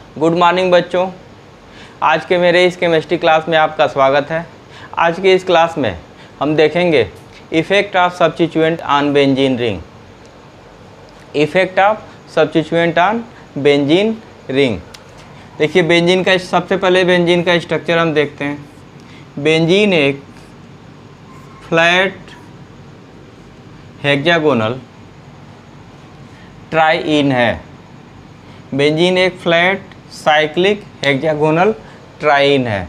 Good morning बच्चों। आज के मेरे इस केमिस्ट्री क्लास में आपका स्वागत है। आज के इस क्लास में हम देखेंगे effect of substituent on benzene ring. Effect of substituent on benzene ring. देखिए बेंजीन का सबसे पहले बेंजीन का स्ट्रक्चर हम देखते हैं। बेंजीन एक फ्लैट हेक्सागोनल ट्राईइन है। बेंजीन एक फ्लैट साइक्लिक हेक्सागोनल ट्राईइन है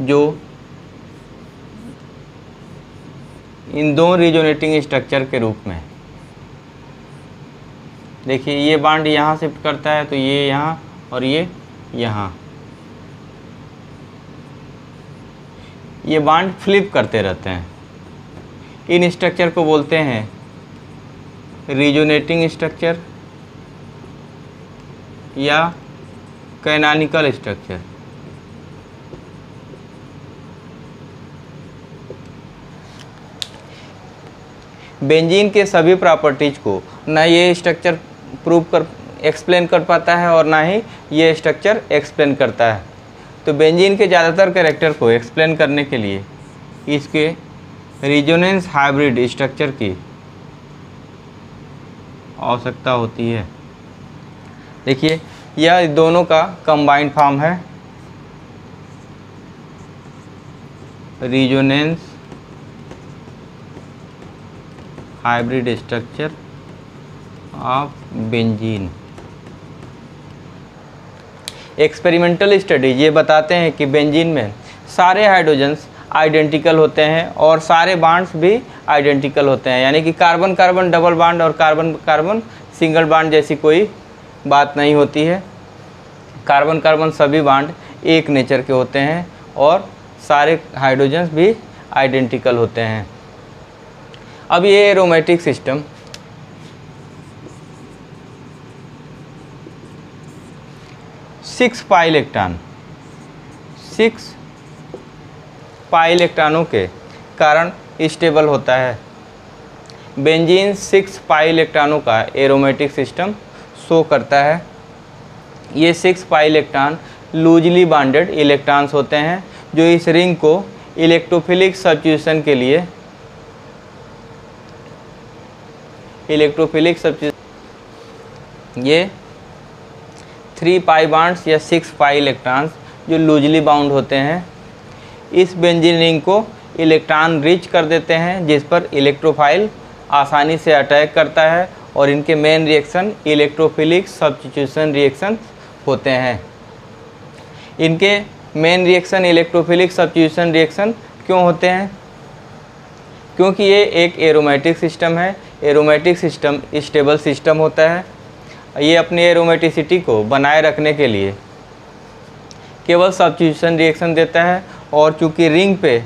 जो इन दो रिजोनेटिंग स्ट्रक्चर के रूप में, देखिए ये बॉन्ड यहाँ शिफ्ट करता है तो ये यहाँ और ये यहाँ, ये बॉन्ड फ्लिप करते रहते हैं। इन स्ट्रक्चर को बोलते हैं रिजोनेटिंग स्ट्रक्चर या कैनोनिकल स्ट्रक्चर। बेंजीन के सभी प्रॉपर्टीज को ना ये स्ट्रक्चर प्रूव कर एक्सप्लेन कर पाता है और ना ही ये स्ट्रक्चर एक्सप्लेन करता है। तो बेंजीन के ज़्यादातर कैरेक्टर को एक्सप्लेन करने के लिए इसके रिजोनेंस हाइब्रिड स्ट्रक्चर की आवश्यकता होती है। देखिए यह दोनों का कंबाइंड फॉर्म है, resonance hybrid structure of benzene. Experimental studies ये बताते हैं कि बेंजीन में सारे हाइड्रोजन्स आइडेंटिकल होते हैं और सारे बॉन्ड्स भी आइडेंटिकल होते हैं, यानी कि कार्बन कार्बन डबल बॉन्ड और कार्बन कार्बन सिंगल बॉन्ड जैसी कोई बात नहीं होती है। कार्बन कार्बन सभी बॉन्ड एक नेचर के होते हैं और सारे हाइड्रोजन्स भी आइडेंटिकल होते हैं। अब ये एरोमेटिक सिस्टम सिक्स पाई इलेक्ट्रॉनों के कारण स्टेबल होता है। बेंजीन 6 पाई इलेक्ट्रॉनों का एरोमेटिक सिस्टम शो करता है। ये 6 pi electron loosely bonded electrons होते हैं जो इस रिंग को इलेक्ट्रोफिलिक सब्स्टिट्यूशन के लिए ये 3 पाई बॉन्ड्स या 6 पाई इलेक्ट्रॉन्स जो लूजली बाउंड होते हैं इस बेंजीन रिंग को इलेक्ट्रॉन रिच कर देते हैं, जिस पर इलेक्ट्रोफाइल आसानी से अटैक करता है और इनके main reaction electrophilic substitution reaction होते हैं। इनके main reaction electrophilic substitution reaction क्यों होते हैं? क्योंकि ये एक एरोमेटिक सिस्टम है। एरोमेटिक सिस्टम स्टेबल सिस्टम होता है। ये अपनी एरोमेटिसिटी को बनाए रखने के लिए केवल सब्स्टिट्यूशन रिएक्शन देता है और चूँकि रिंग पे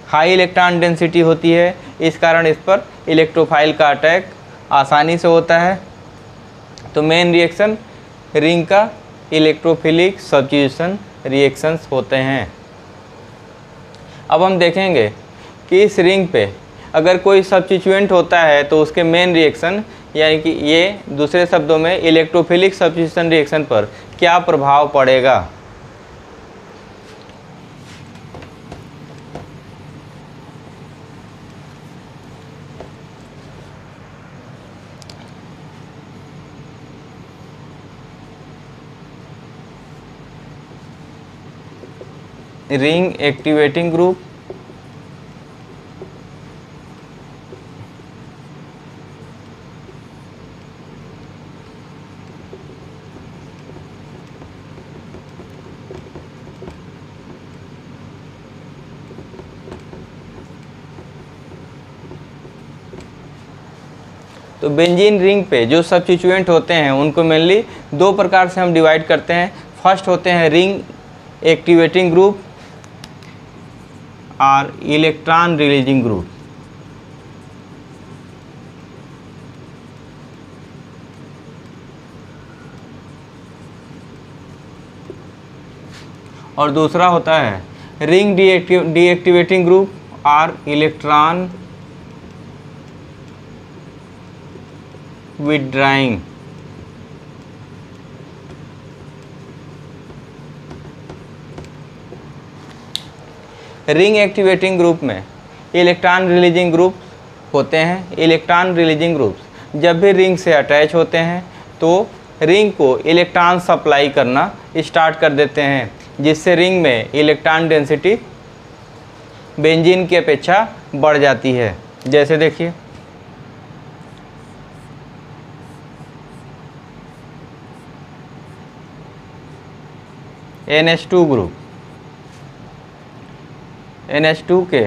हाई इलेक्ट्रॉन डेंसिटी होती है इस कारण इस पर इलेक्ट्रोफाइल का अटैक आसानी से होता है। तो मेन रिएक्शन रिंग का इलेक्ट्रोफिलिक सब्स्टिट्यूशन रिएक्शंस होते हैं। अब हम देखेंगे कि इस रिंग पे अगर कोई सब्स्टिट्यूएंट होता है तो उसके मेन रिएक्शन, यानी कि ये दूसरे शब्दों में इलेक्ट्रोफिलिक सब्स्टिट्यूशन रिएक्शन पर क्या प्रभाव पड़ेगा। रिंग एक्टिवेटिंग ग्रुप तो बेंजीन रिंग पे जो सब्स्टिट्यूएंट होते हैं उनको मेनली दो प्रकार से हम डिवाइड करते हैं। फर्स्ट होते हैं रिंग एक्टिवेटिंग ग्रुप और इलेक्ट्रॉन रिलीजिंग ग्रुप। और दूसरा होता है रिंग डीएक्टिवेटिंग ग्रुप और इलेक्ट्रॉन विथड्राइंग रिंग एक्टिवेटिंग ग्रुप में इलेक्ट्रॉन रिलीजिंग ग्रुप होते हैं। इलेक्ट्रॉन रिलीजिंग ग्रुप्स जब भी रिंग से अटैच होते हैं तो रिंग को इलेक्ट्रॉन सप्लाई करना स्टार्ट कर देते हैं, जिससे रिंग में इलेक्ट्रॉन डेंसिटी बेंजीन की अपेक्षा बढ़ जाती है। जैसे देखिए NH2 ग्रुप, NH2 के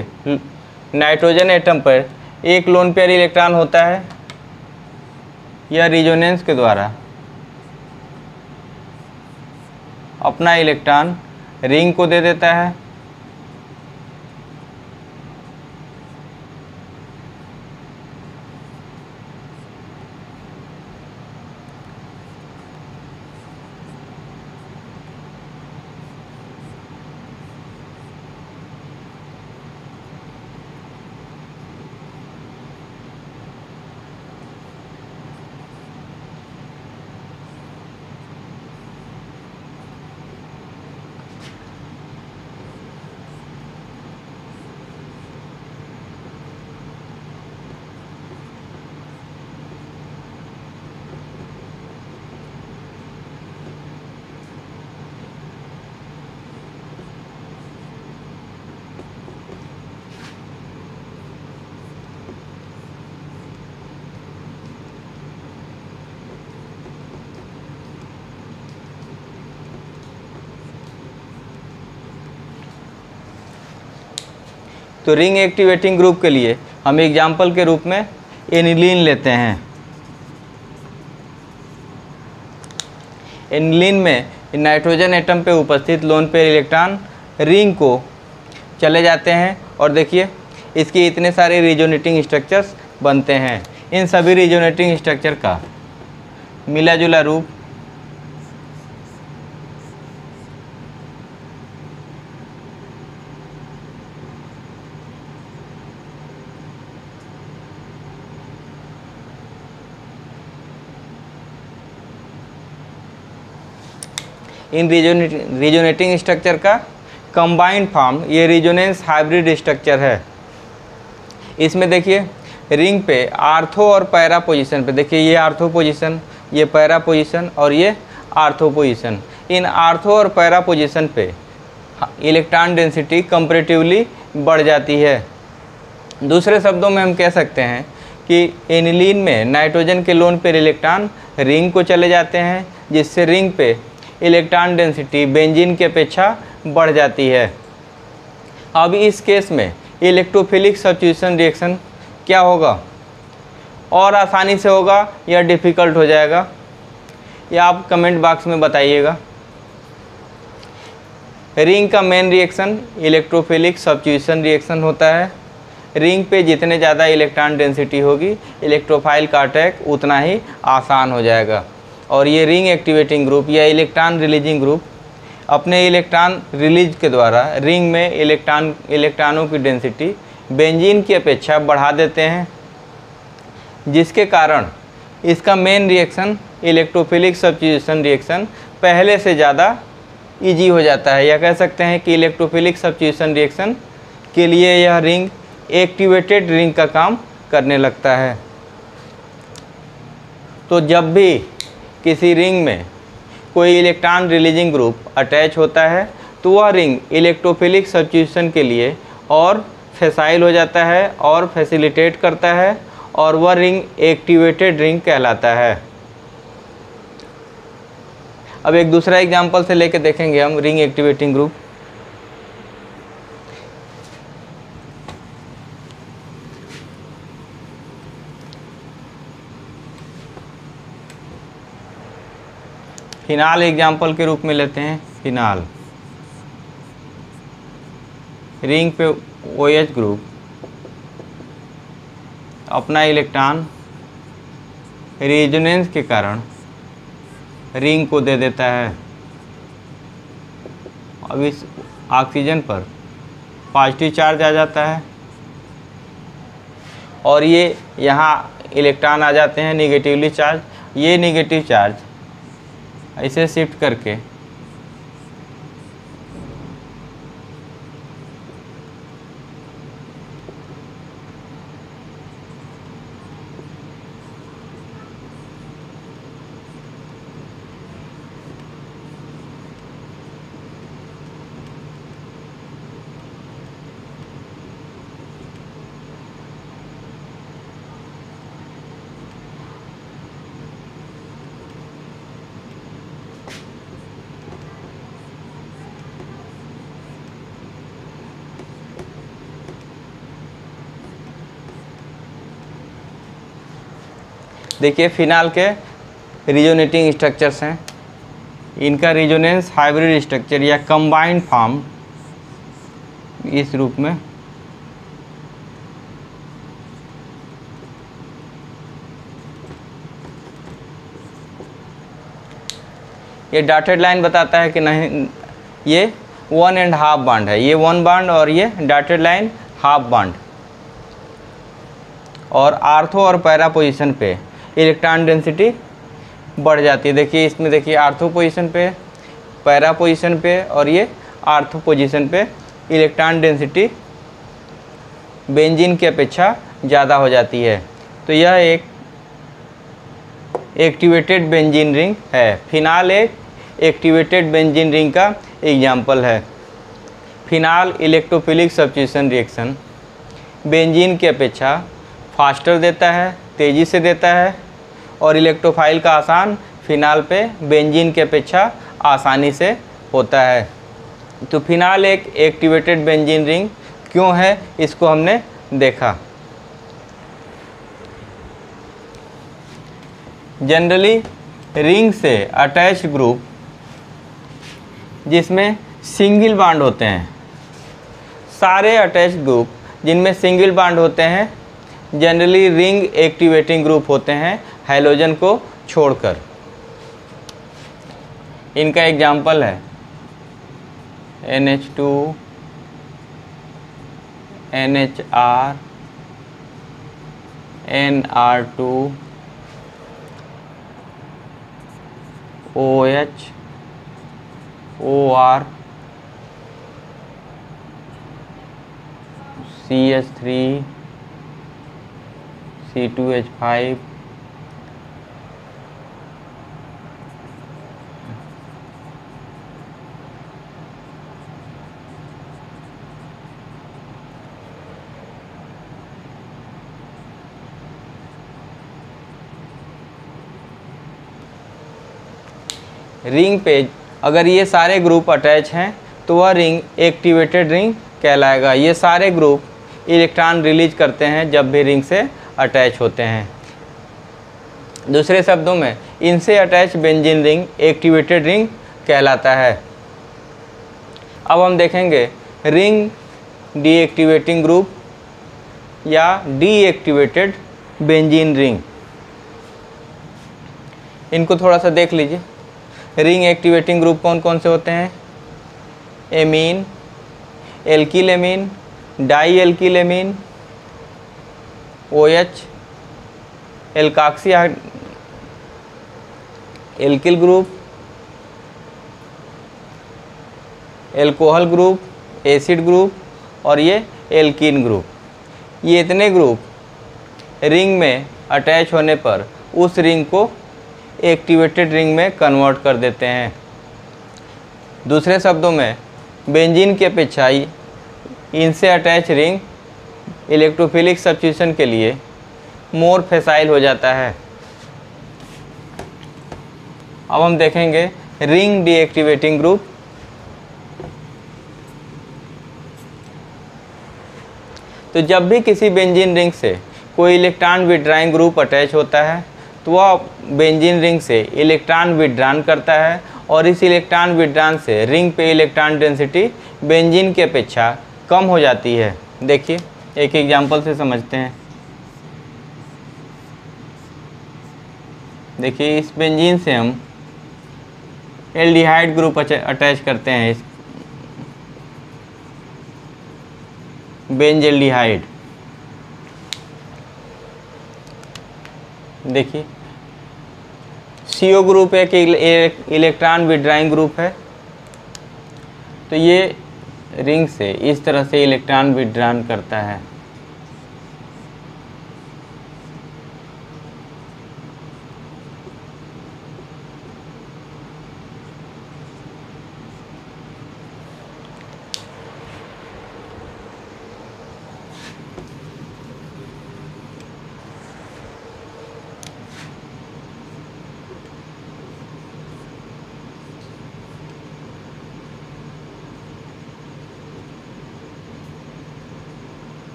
नाइट्रोजन एटम पर एक लोन पेयर इलेक्ट्रॉन होता है। यह रिजोनेंस के द्वारा अपना इलेक्ट्रॉन रिंग को दे देता है। तो रिंग एक्टिवेटिंग ग्रुप के लिए हम एग्जाम्पल के रूप में एनिलीन लेते हैं। एनिलीन में नाइट्रोजन एटम पे उपस्थित लोन पेयर इलेक्ट्रॉन रिंग को चले जाते हैं और देखिए इसके इतने सारे रिजोनेटिंग स्ट्रक्चर्स बनते हैं। इन सभी रिजोनेटिंग स्ट्रक्चर का मिला जुला रूप इन रिजोनेटिंग स्ट्रक्चर का कंबाइंड फॉर्म ये रिजोनेंस हाइब्रिड स्ट्रक्चर है। इसमें देखिए रिंग पे आर्थो और पैरा पोजीशन पे, देखिए ये आर्थो पोजीशन, ये पैरा पोजीशन और ये आर्थो पोजीशन। इन आर्थो और पैरा पोजीशन पे इलेक्ट्रॉन डेंसिटी कंपैरेटिवली बढ़ जाती है। दूसरे शब्दों में हम कह सकते हैं कि एनिलीन में नाइट्रोजन के लोन पेयर इलेक्ट्रॉन रिंग को चले जाते हैं, जिससे रिंग पे इलेक्ट्रॉन डेंसिटी बेंजीन की अपेक्षा बढ़ जाती है। अब इस केस में इलेक्ट्रोफिलिक सब्स्टिट्यूशन रिएक्शन क्या होगा, और आसानी से होगा या डिफ़िकल्ट हो जाएगा, या आप कमेंट बॉक्स में बताइएगा। रिंग का main reaction electrophilic substitution reaction होता है। रिंग पे जितने ज़्यादा इलेक्ट्रॉन डेंसिटी होगी इलेक्ट्रोफाइल का अटैक उतना ही आसान हो जाएगा। और ये रिंग एक्टिवेटिंग ग्रुप या इलेक्ट्रॉन रिलीजिंग ग्रुप अपने इलेक्ट्रॉन रिलीज के द्वारा रिंग में इलेक्ट्रॉनों की डेंसिटी बेंजीन की अपेक्षा बढ़ा देते हैं, जिसके कारण इसका main reaction electrophilic substitution reaction पहले से ज़्यादा इजी हो जाता है। या कह सकते हैं कि इलेक्ट्रोफिलिक सब्स्टिट्यूशन रिएक्शन के लिए यह रिंग एक्टिवेटेड रिंग का काम करने लगता है। तो जब भी किसी रिंग में कोई इलेक्ट्रॉन रिलीजिंग ग्रुप अटैच होता है तो वह रिंग इलेक्ट्रोफिलिक सब्स्टिट्यूशन के लिए और फैसाइल हो जाता है और फैसिलिटेट करता है, और वह रिंग एक्टिवेटेड रिंग कहलाता है। अब एक दूसरा एग्जांपल से लेके देखेंगे हम ring activating group. Phenol example के रूप में लेते हैं। फिनाल रिंग पे OH ग्रुप अपना इलेक्ट्रॉन रेजोनेंस के कारण रिंग को दे देता है। अब इस ऑक्सीजन पर पॉजिटिव चार्ज आ जाता है और ये यहाँ इलेक्ट्रॉन आ जाते हैं निगेटिवली चार्ज। ये निगेटिव चार्ज इसे शिफ्ट करके देखिए फिनाल के रिजोनेटिंग स्ट्रक्चर्स हैं, इनका रिजोनेंस हाइब्रिड स्ट्रक्चर या कंबाइंड फॉर्म इस रूप में ये डॉटेड लाइन बताता है कि नहीं, ये 1.5 बॉन्ड है, ये 1 बॉन्ड और ये डॉटेड लाइन हाफ बॉन्ड। और आर्थो और पैरा पोजीशन पे इलेक्ट्रॉन डेंसिटी बढ़ जाती है। देखिए इसमें देखिए आर्थो पोजीशन पे, पैरा पोजीशन पे और ये आर्थो पोजीशन पे इलेक्ट्रॉन डेंसिटी बेंजीन की अपेक्षा ज़्यादा हो जाती है। तो यह एक एक्टिवेटेड बेंजीन रिंग है। फिनाल एक एक्टिवेटेड बेंजीन रिंग का एग्जाम्पल है। Phenol electrophilic substitution reaction benzene की अपेक्षा फास्टर देता है, तेज़ी से देता है और इलेक्ट्रोफाइल का आसान फिनाल पे बेंजीन की अपेक्षा आसानी से होता है। तो फिनाल एक एक्टिवेटेड बेंजीन रिंग क्यों है, इसको हमने देखा। जनरली रिंग से अटैच ग्रुप जिसमें सिंगल बॉन्ड होते हैं, सारे अटैच ग्रुप जिनमें सिंगल बॉन्ड होते हैं जनरली रिंग एक्टिवेटिंग ग्रुप होते हैं, हैलोजन को छोड़कर। इनका एग्जाम्पल है NH2, NHR, NR2, OH, OR, CH3, C2H5, ring पे अगर ये सारे ग्रुप अटैच हैं तो वह रिंग एक्टिवेटेड रिंग कहलाएगा। ये सारे ग्रुप इलेक्ट्रॉन रिलीज करते हैं जब भी रिंग से अटैच होते हैं। दूसरे शब्दों में इनसे attach benzene ring activated ring कहलाता है। अब हम देखेंगे रिंग डीएक्टिवेटिंग ग्रुप या डीएक्टिवेटेड बेंजीन रिंग। इनको थोड़ा सा देख लीजिए। रिंग एक्टिवेटिंग ग्रुप कौन कौन से होते हैं? Amine, alkyl amine, dialkyl amine, OH, alkoxy alkyl group, alcohol group, acid group और ये एल्कीन ग्रुप। ये इतने ग्रुप रिंग में अटैच होने पर उस रिंग को एक्टिवेटेड रिंग में कन्वर्ट कर देते हैं। दूसरे शब्दों में बेंजीन की अपेक्षा इनसे अटैच रिंग इलेक्ट्रोफिलिक सब्स्टिट्यूशन के लिए मोर फैसाइल हो जाता है। अब हम देखेंगे रिंग डीएक्टिवेटिंग ग्रुप। तो जब भी किसी बेंजीन रिंग से कोई इलेक्ट्रॉन विड्राइंग ग्रुप अटैच होता है तो वह बेंजीन रिंग से इलेक्ट्रॉन विड्रॉन करता है और इस इलेक्ट्रॉन विड्रॉन से रिंग पे इलेक्ट्रॉन डेंसिटी बेंजीन की अपेक्षा कम हो जाती है। देखिए एक एग्जांपल से समझते हैं। देखिए इस बेंजीन से हम एल्डिहाइड ग्रुप अटैच करते हैं, इस बेंजल्डिहाइड। देखिए CO ग्रुप एक इलेक्ट्रॉन विड्राइंग ग्रुप है, तो ये रिंग से इस तरह से इलेक्ट्रॉन विड्रॉन करता है।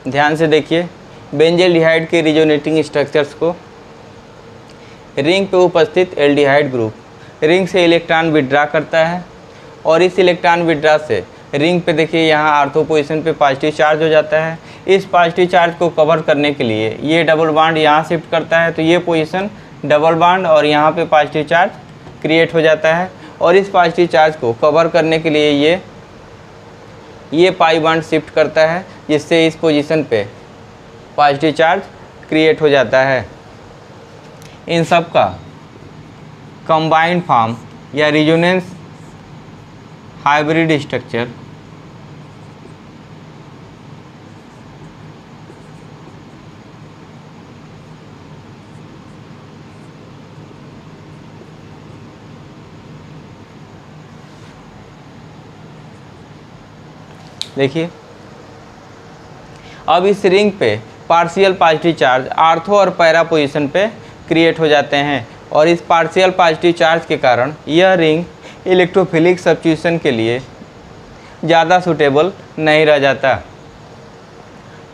ध्यान से देखिए बेंजल्डिहाइड के रिजोनेटिंग स्ट्रक्चर्स को। रिंग पे उपस्थित एल्डिहाइड ग्रुप रिंग से इलेक्ट्रॉन विड्रा करता है और इस इलेक्ट्रॉन विड्रा से रिंग पे देखिए यहाँ आर्थो पोजीशन पे पॉजिटिव चार्ज हो जाता है। इस पॉजिटिव चार्ज को कवर करने के लिए ये डबल बॉन्ड यहाँ शिफ्ट करता है, तो ये पोजीशन डबल बॉन्ड और यहाँ पे पॉजिटिव चार्ज क्रिएट हो जाता है। और इस पॉजिटिव चार्ज को कवर करने के लिए ये पाई बॉन्ड शिफ्ट करता है, जिससे इस पोजीशन पे पॉजिटिव चार्ज क्रिएट हो जाता है। इन सब का कंबाइंड फॉर्म या रिजोनेंस हाइब्रिड स्ट्रक्चर देखिए अब इस रिंग पे पार्शियल पॉजिटिव चार्ज आर्थो और पैरा पोजीशन पे क्रिएट हो जाते हैं और इस पार्शियल पॉजिटिव चार्ज के कारण यह रिंग इलेक्ट्रोफिलिक सब्स्टिट्यूशन के लिए ज़्यादा सूटेबल नहीं रह जाता।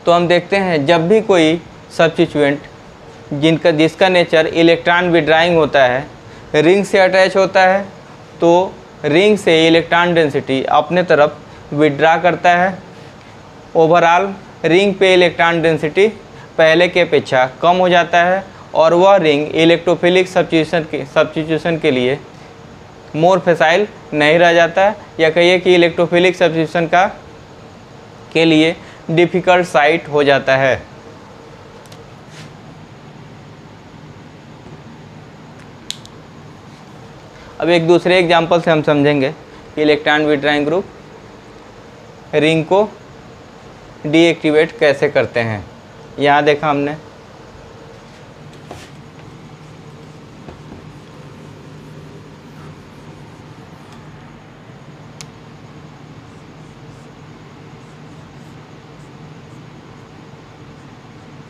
तो हम देखते हैं जब भी कोई सब्स्टिट्यूएंट जिसका नेचर इलेक्ट्रॉन विड्राइंग होता है रिंग से अटैच होता है, तो रिंग से इलेक्ट्रॉन डेंसिटी अपने तरफ विड्रा करता है। ओवरऑल रिंग पे इलेक्ट्रॉन डेंसिटी पहले के अपेक्षा कम हो जाता है और वह रिंग इलेक्ट्रोफिलिक सब्स्टिट्यूशन के लिए मोर फैसाइल नहीं रह जाता है, या कहिए कि इलेक्ट्रोफिलिक सब्स्टिट्यूशन के लिए डिफ़िकल्ट साइट हो जाता है। अब एक दूसरे एग्जांपल से हम समझेंगे कि इलेक्ट्रॉन विड्राइंग ग्रुप रिंग को डीएक्टिवेट कैसे करते हैं। यहाँ देखा हमने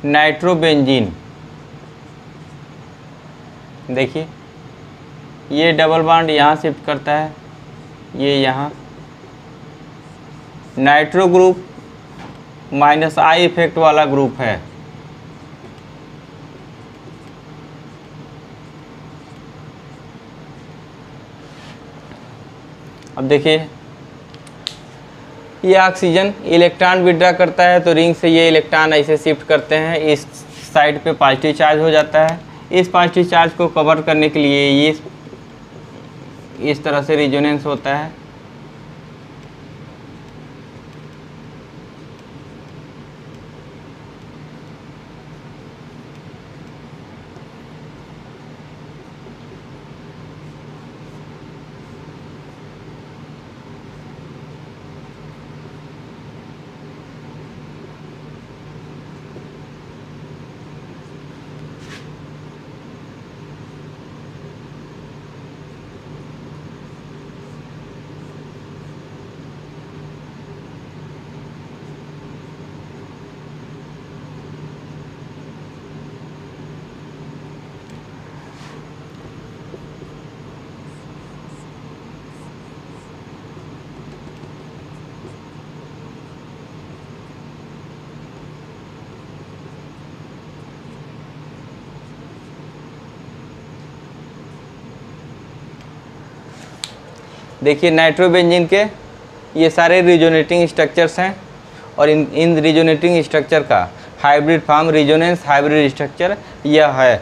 नाइट्रोबेंजीन, देखिए ये डबल बॉन्ड यहाँ शिफ्ट करता है, ये यहाँ नाइट्रो ग्रुप -I इफेक्ट वाला ग्रुप है। अब देखिए ये ऑक्सीजन इलेक्ट्रॉन विड्रा करता है, तो रिंग से ये इलेक्ट्रॉन ऐसे शिफ्ट करते हैं, इस साइड पे पॉजिटिव चार्ज हो जाता है। इस पॉजिटिव चार्ज को कवर करने के लिए ये इस तरह से रिजोनेंस होता है। देखिए नाइट्रोबेंजीन के ये सारे रिजोनेटिंग स्ट्रक्चर्स हैं और इन रिजोनेटिंग स्ट्रक्चर का hybrid form resonance hybrid structure यह है।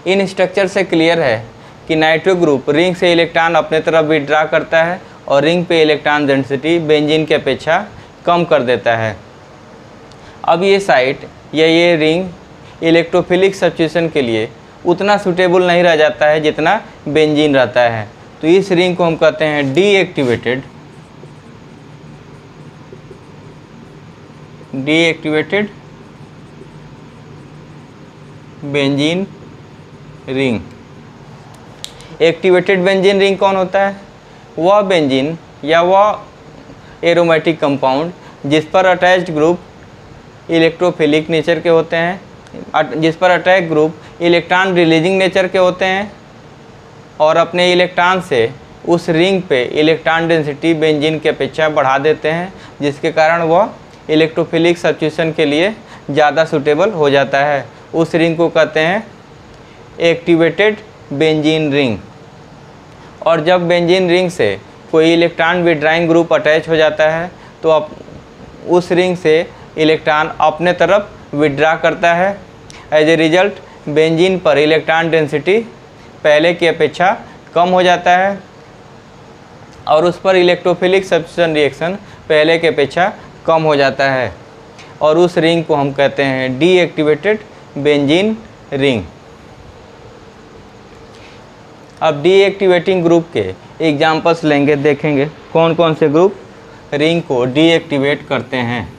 इन स्ट्रक्चर से क्लियर है कि नाइट्रो ग्रुप रिंग से इलेक्ट्रॉन अपने तरफ विड्रा करता है और रिंग पे इलेक्ट्रॉन डेंसिटी बेंजीन की अपेक्षा कम कर देता है। अब ये साइट या ये रिंग इलेक्ट्रोफिलिक सब्स्टिट्यूशन के लिए उतना सूटेबल नहीं रह जाता है जितना बेंजीन रहता है, तो इस रिंग को हम कहते हैं deactivated benzene ring. Activated benzene ring कौन होता है? वह बेंजीन या वह एरोमेटिक कंपाउंड जिस पर अटैच्ड ग्रुप इलेक्ट्रोफिलिक नेचर के होते हैं, जिस पर attach group electron releasing nature के होते हैं और अपने इलेक्ट्रॉन से उस रिंग पे इलेक्ट्रॉन डेंसिटी बेंजीन की अपेक्षा बढ़ा देते हैं, जिसके कारण वह इलेक्ट्रोफिलिक सब्स्टिट्यूशन के लिए ज़्यादा सूटेबल हो जाता है। उस रिंग को कहते हैं एक्टिवेटेड बेंजीन रिंग। और जब बेंजीन रिंग से कोई इलेक्ट्रॉन विड्राइंग ग्रुप अटैच हो जाता है तो अब उस रिंग से इलेक्ट्रॉन अपने तरफ विड्रा करता है। एज ए रिजल्ट बेंजीन पर इलेक्ट्रॉन डेंसिटी पहले की अपेक्षा कम हो जाता है और उस पर इलेक्ट्रोफिलिक सब्स्टिट्यूशन रिएक्शन पहले की अपेक्षा कम हो जाता है और उस रिंग को हम कहते हैं डीएक्टिवेटेड बेंजीन रिंग। अब डीएक्टिवेटिंग ग्रुप के एग्जांपल्स लेंगे, देखेंगे कौन कौन से ग्रुप रिंग को डीएक्टिवेट करते हैं।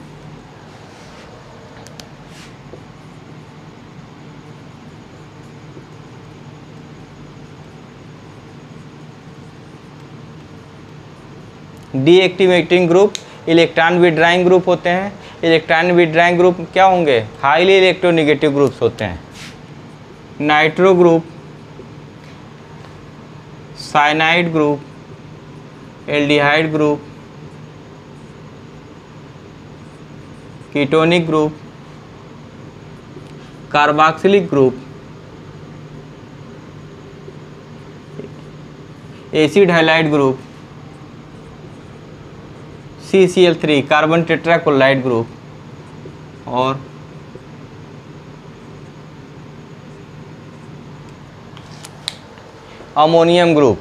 Deactivating group electron withdrawing group होते हैं। इलेक्ट्रॉन विड्राइंग ग्रुप क्या होंगे? हाईली इलेक्ट्रोनेगेटिव ग्रुप्स होते हैं। Nitro group, cyanide group, aldehyde group, ketonic group, carboxylic group, acid halide group, CCl3 carbon tetrachloride group और अमोनियम ग्रुप।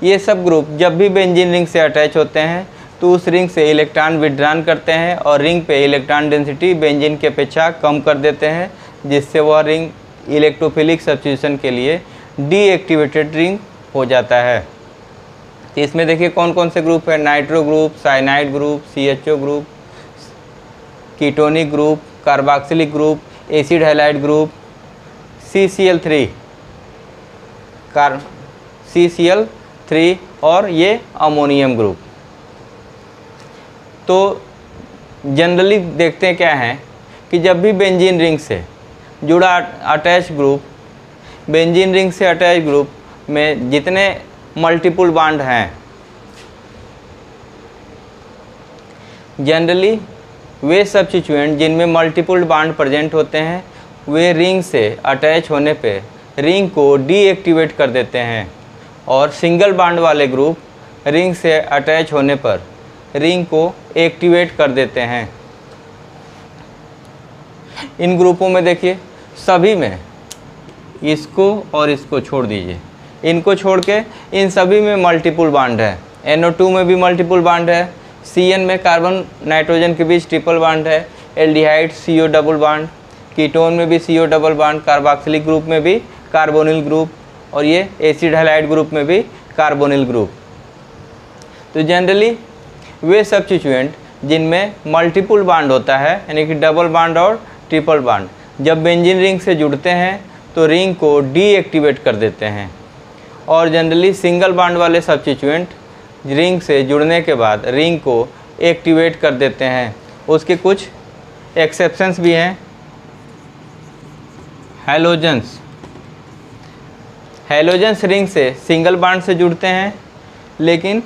ये सब ग्रुप जब भी बेंजीन रिंग से अटैच होते हैं तो उस रिंग से इलेक्ट्रॉन विड्रॉन करते हैं और रिंग पे इलेक्ट्रॉन डेंसिटी बेंजीन की अपेक्षा कम कर देते हैं, जिससे वह रिंग इलेक्ट्रोफिलिक सब्स्टिट्यूशन के लिए डीएक्टिवेटेड रिंग हो जाता है। तो इसमें देखिए कौन कौन से ग्रुप है? Nitro group, cyanide group, CHO group, ketonic group, carboxylic group, acid halide group, CCl3 और ये अमोनियम ग्रुप। तो जनरली देखते हैं क्या है कि जब भी बेंजीन रिंग से जुड़ा अटैच ग्रुप, बेंजीन रिंग से अटैच ग्रुप में जितने मल्टीपल बॉन्ड हैं, जनरली वे सब्स्टिट्यूएंट जिनमें मल्टीपल बॉन्ड प्रेजेंट होते हैं वे रिंग से अटैच होने पे रिंग को डीएक्टिवेट कर देते हैं और सिंगल बॉन्ड वाले ग्रुप रिंग से अटैच होने पर रिंग को एक्टिवेट कर देते हैं। इन ग्रुपों में देखिए सभी में इसको और इसको छोड़ दीजिए, इनको छोड़ के इन सभी में मल्टीपल बॉन्ड है। NO2 में भी मल्टीपल बॉन्ड है, CN में कार्बन नाइट्रोजन के बीच ट्रिपल बॉन्ड है, aldehyde CO double bond, ketone में भी CO double bond, carboxylic group में भी कार्बोनिल ग्रुप और ये एसिड हैलाइड ग्रुप में भी कार्बोनिल ग्रुप। तो जनरली वे सब्स्टिट्यूएंट जिनमें मल्टीपल बॉन्ड होता है, यानी कि डबल बॉन्ड और ट्रिपल बॉन्ड, जब बेंजीन रिंग से जुड़ते हैं तो रिंग को डीएक्टिवेट कर देते हैं और जनरली सिंगल बॉन्ड वाले सब्स्टिट्यूएंट रिंग से जुड़ने के बाद रिंग को एक्टिवेट कर देते हैं। उसके कुछ एक्सेप्शंस भी हैं। हैलोजेंस रिंग से सिंगल बॉन्ड से जुड़ते हैं लेकिन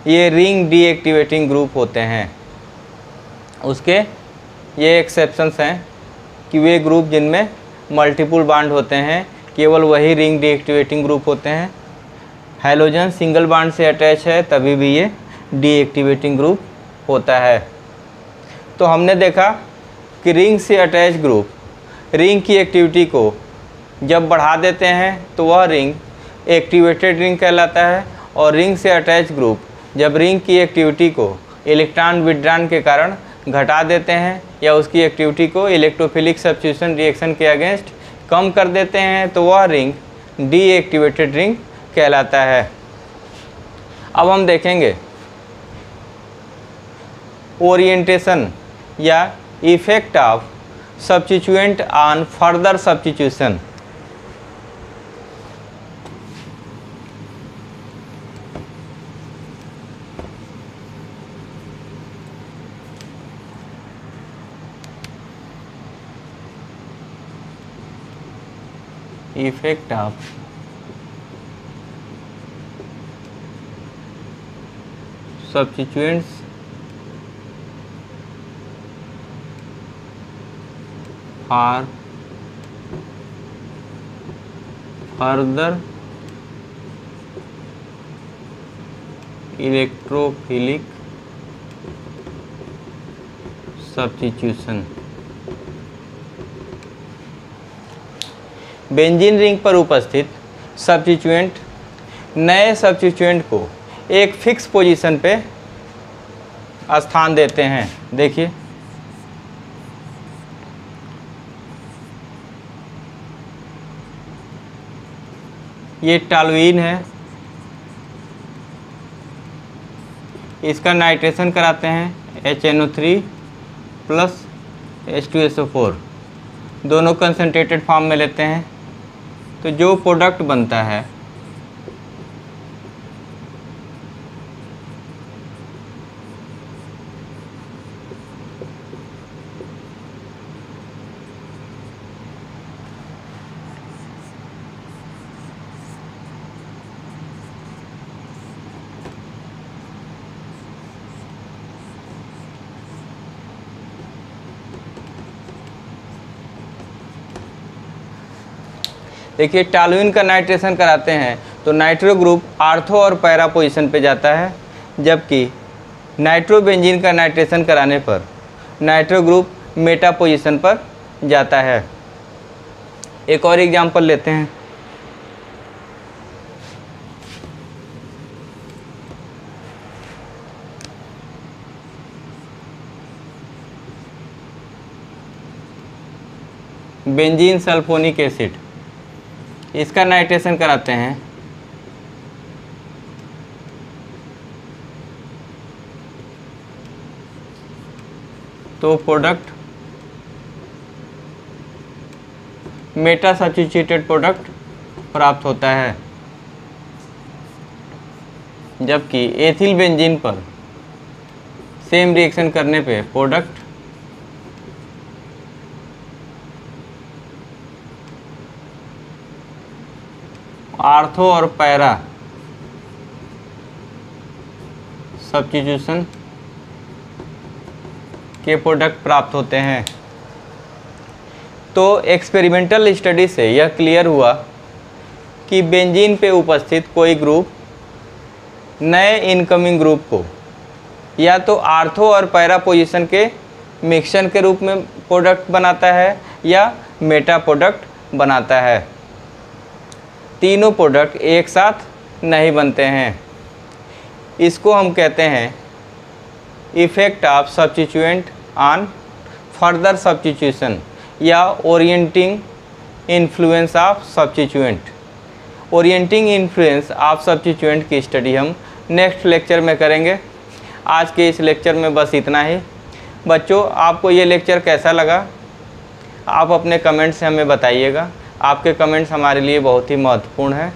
ये रिंग डीएक्टिवेटिंग ग्रुप होते हैं। उसके ये एक्सेप्शंस हैं कि वे ग्रुप जिनमें मल्टीपल बॉन्ड होते हैं केवल वही रिंग डीएक्टिवेटिंग ग्रुप होते हैं। हैलोजन सिंगल बॉन्ड से अटैच है तभी भी ये डीएक्टिवेटिंग ग्रुप होता है। तो हमने देखा कि रिंग से अटैच ग्रुप रिंग की एक्टिविटी को जब बढ़ा देते हैं तो वह रिंग एक्टिवेटेड रिंग कहलाता है और रिंग से अटैच ग्रुप जब रिंग की एक्टिविटी को इलेक्ट्रॉन विड्रॉन के कारण घटा देते हैं या उसकी एक्टिविटी को इलेक्ट्रोफिलिक सब्स्टिट्यूशन रिएक्शन के अगेंस्ट कम कर देते हैं तो वह रिंग डीएक्टिवेटेड रिंग कहलाता है। अब हम देखेंगे ओरिएंटेशन या effect of substituent on further substitution. Effect of substituents for further electrophilic substitution. Benzene ring पर उपस्थित सब्स्टिट्यूएंट नए सब्स्टिट्यूएंट को एक फिक्स पोजीशन पे स्थान देते हैं। देखिए ये टॉल्यूइन है, इसका नाइट्रेशन कराते हैं HNO3 प्लस H2SO4, दोनों कंसनट्रेटेड फॉर्म में लेते हैं। तो जो प्रोडक्ट बनता है देखिए टॉल्यूइन का नाइट्रेशन कराते हैं तो नाइट्रो ग्रुप आर्थो और पैरा पोजीशन पे जाता है, जबकि नाइट्रोबेंजीन का नाइट्रेशन कराने पर नाइट्रो ग्रुप मेटा पोजीशन पर जाता है। एक और एग्जांपल लेते हैं। बेंजीन सल्फोनिक एसिड, इसका नाइट्रेशन कराते हैं तो प्रोडक्ट मेटा सब्स्टिट्यूटेड प्रोडक्ट प्राप्त होता है, जबकि एथिल बेंजीन पर सेम रिएक्शन करने पे प्रोडक्ट आर्थो और पैरा सब्स्टिट्यूशन के प्रोडक्ट प्राप्त होते हैं। तो एक्सपेरिमेंटल स्टडी से यह क्लियर हुआ कि बेंजीन पे उपस्थित कोई ग्रुप नए इनकमिंग ग्रुप को या तो आर्थो और पैरा पोजीशन के मिक्सचर के रूप में प्रोडक्ट बनाता है या मेटा प्रोडक्ट बनाता है। तीनों प्रोडक्ट एक साथ नहीं बनते हैं। इसको हम कहते हैं effect of substituent on further substitution या orienting influence of substituent. Orienting influence of substituent की स्टडी हम नेक्स्ट लेक्चर में करेंगे। आज के इस लेक्चर में बस इतना ही। बच्चों, आपको ये लेक्चर कैसा लगा आप अपने कमेंट से हमें बताइएगा। आपके कमेंट्स हमारे लिए बहुत ही महत्वपूर्ण है।